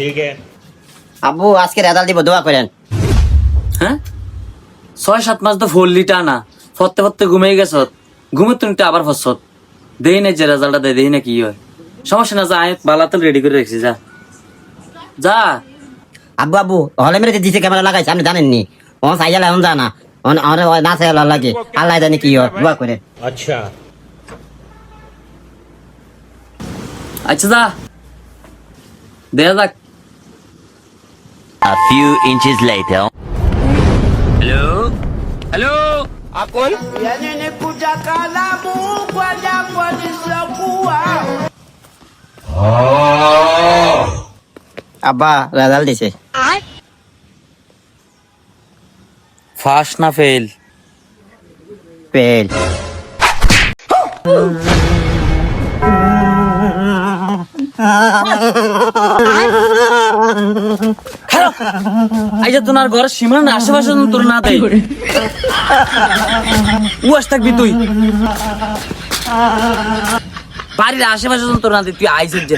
ठीक है। আব্বু আজকে রেজাল্ট দিব, দোয়া করেন। হ্যাঁ 6-7 মাস তো ফুললি টানা ফতে ফতে ঘুমিয়ে গেছ, ঘুমে তুমি আবার ফসত দেই না যে রেজাল্টটা দেই না কি হয়, সমস্যা না, যা আমি বালাতল রেডি করে রেখেছি, যা যা। আব্বু আব্বু হলে মেরে দিছে, ক্যামেরা লাগাইছে, আপনি জানেননি? ও সাইয়াল এখন জানা, আমার না সাইয়াল লাগে, আল্লাহ জানে কি হয়, দোয়া করেন। अच्छा। আচ্ছা যা দেখা যাক। A few inches later. Hello hello, আব্বা রেজাল্ট দিছে। ফার্স্ট না ফেল? ফেল। আইজা তোমার ঘরের সীমানা আশেপাশে তোর না দেয়, উয়াস থাকবি তুই, বাড়ির আশেপাশে তোর না দেয়, তুই আইসের যে